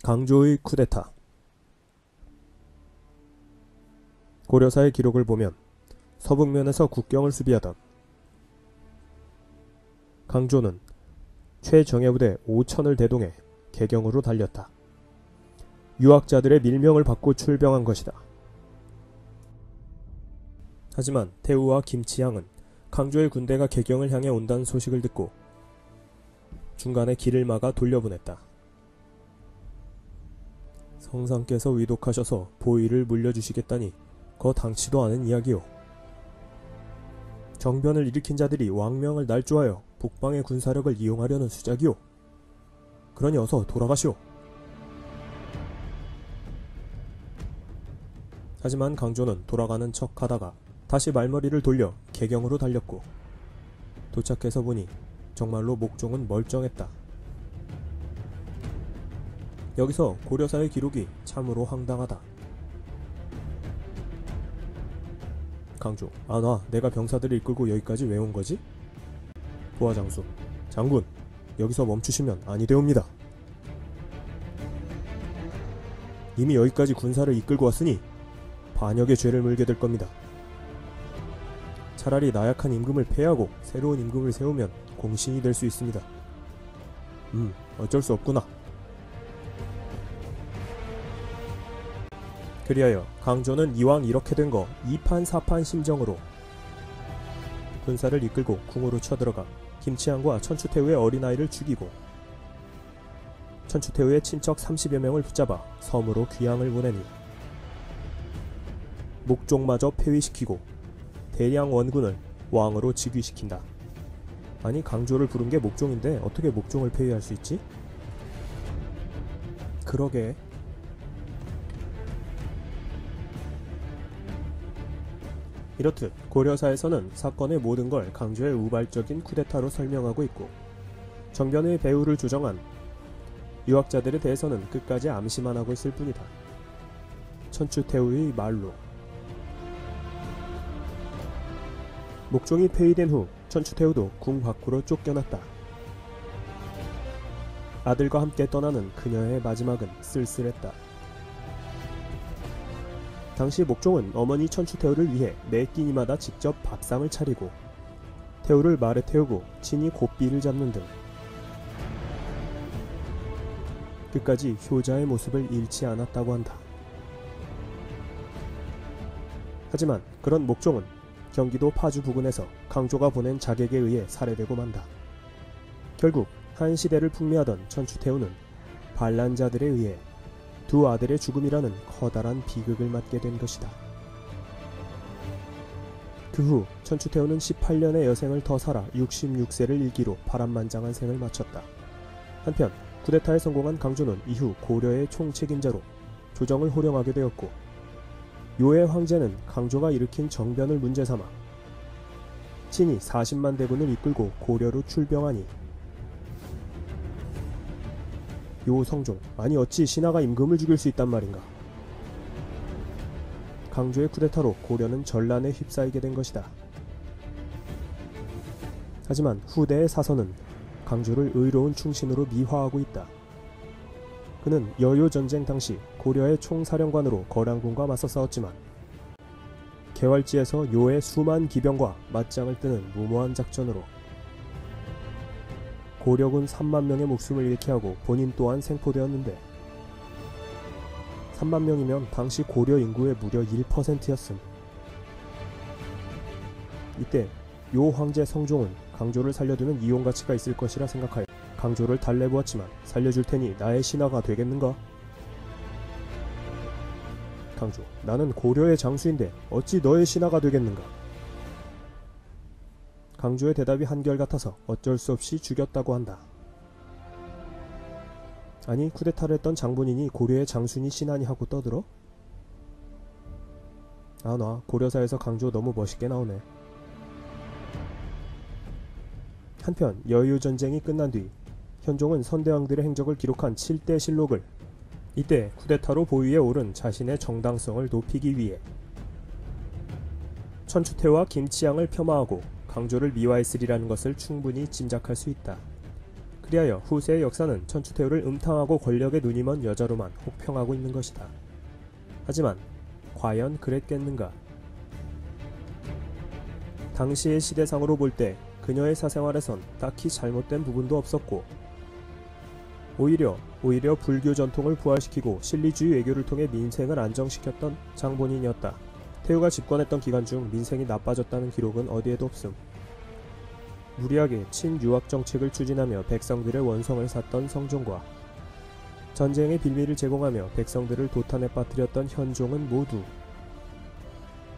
강조의 쿠데타. 고려사의 기록을 보면 서북면에서 국경을 수비하던 강조는 최정예부대 5천을 대동해 개경으로 달렸다. 유학자들의 밀명을 받고 출병한 것이다. 하지만 태우와 김치향은 강조의 군대가 개경을 향해 온다는 소식을 듣고 중간에 길을 막아 돌려보냈다. 성상께서 위독하셔서 보위를 물려주시겠다니 거 당치도 않은 이야기요. 정변을 일으킨 자들이 왕명을 날조하여 북방의 군사력을 이용하려는 수작이요. 그러니 어서 돌아가시오. 하지만 강조는 돌아가는 척하다가 다시 말머리를 돌려 개경으로 달렸고 도착해서 보니 정말로 목종은 멀쩡했다. 여기서 고려사의 기록이 참으로 황당하다. 강조, 아, 내가 병사들을 이끌고 여기까지 왜 온 거지? 부하장수, 장군, 여기서 멈추시면 아니 되옵니다. 이미 여기까지 군사를 이끌고 왔으니 반역의 죄를 물게 될 겁니다. 차라리 나약한 임금을 폐하고 새로운 임금을 세우면 공신이 될 수 있습니다. 어쩔 수 없구나. 그리하여 강조는 이왕 이렇게 된 거 2판 4판 심정으로 군사를 이끌고 궁으로 쳐들어가 김치향과 천추태후의 어린아이를 죽이고 천추태후의 친척 30여 명을 붙잡아 섬으로 귀양을 보내니 목종마저 폐위시키고 대량 원군을 왕으로 즉위시킨다. 아니, 강조를 부른 게 목종인데 어떻게 목종을 폐위할 수 있지? 그러게. 이렇듯 고려사에서는 사건의 모든 걸 강조의 우발적인 쿠데타로 설명하고 있고 정변의 배후를 조정한 유학자들에 대해서는 끝까지 암시만 하고 있을 뿐이다. 천추태후의 말로 목종이 폐위된 후 천추태후도 궁 밖으로 쫓겨났다. 아들과 함께 떠나는 그녀의 마지막은 쓸쓸했다. 당시 목종은 어머니 천추태후를 위해 매 끼니마다 직접 밥상을 차리고 태후를 말에 태우고 친히 고삐를 잡는 등 끝까지 효자의 모습을 잃지 않았다고 한다. 하지만 그런 목종은 경기도 파주 부근에서 강조가 보낸 자객에 의해 살해되고 만다. 결국 한 시대를 풍미하던 천추태후는 반란자들에 의해 두 아들의 죽음이라는 커다란 비극을 맞게 된 것이다. 그 후 천추태후는 18년의 여생을 더 살아 66세를 일기로 파란만장한 생을 마쳤다. 한편 쿠데타에 성공한 강조는 이후 고려의 총책임자로 조정을 호령하게 되었고 요의 황제는 강조가 일으킨 정변을 문제삼아 친히 40만 대군을 이끌고 고려로 출병하니 요 성종, 아니 어찌 신하가 임금을 죽일 수 있단 말인가. 강조의 쿠데타로 고려는 전란에 휩싸이게 된 것이다. 하지만 후대의 사서는 강조를 의로운 충신으로 미화하고 있다. 그는 여요전쟁 당시 고려의 총사령관으로 거량군과 맞서 싸웠지만 개활지에서 요의 수만 기병과 맞짱을 뜨는 무모한 작전으로 고려군 3만 명의 목숨을 잃게 하고 본인 또한 생포되었는데 3만 명이면 당시 고려 인구의 무려 1%였음. 이때 요 황제 성종은 강조를 살려두면 이용가치가 있을 것이라 생각하여 강조를 달래보았지만 살려줄 테니 나의 신하가 되겠는가? 강조, 나는 고려의 장수인데 어찌 너의 신하가 되겠는가? 강조의 대답이 한결같아서 어쩔 수 없이 죽였다고 한다. 아니, 쿠데타를 했던 장본인이 고려의 장수니 신하니 하고 떠들어? 아, 고려사에서 강조 너무 멋있게 나오네. 한편 여유전쟁이 끝난 뒤 현종은 선대왕들의 행적을 기록한 7대 실록을 이때 쿠데타로 보위에 오른 자신의 정당성을 높이기 위해 천추태후와 김치향을 폄하하고 강조를 미화했으리라는 것을 충분히 짐작할 수 있다. 그리하여 후세의 역사는 천추태후를 음탕하고 권력에 눈이 먼 여자로만 혹평하고 있는 것이다. 하지만 과연 그랬겠는가? 당시의 시대상으로 볼 때 그녀의 사생활에선 딱히 잘못된 부분도 없었고 오히려 불교 전통을 부활시키고 실리주의 외교를 통해 민생을 안정시켰던 장본인이었다. 태후가 집권했던 기간 중 민생이 나빠졌다는 기록은 어디에도 없음. 무리하게 친유학 정책을 추진하며 백성들의 원성을 샀던 성종과 전쟁의 빌미를 제공하며 백성들을 도탄에 빠뜨렸던 현종은 모두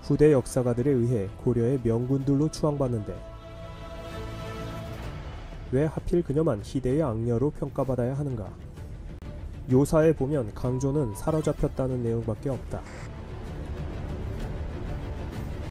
후대 역사가들에 의해 고려의 명군들로 추앙받는데 왜 하필 그녀만 희대의 악녀로 평가받아야 하는가? 요사에 보면 강조는 사로잡혔다는 내용밖에 없다.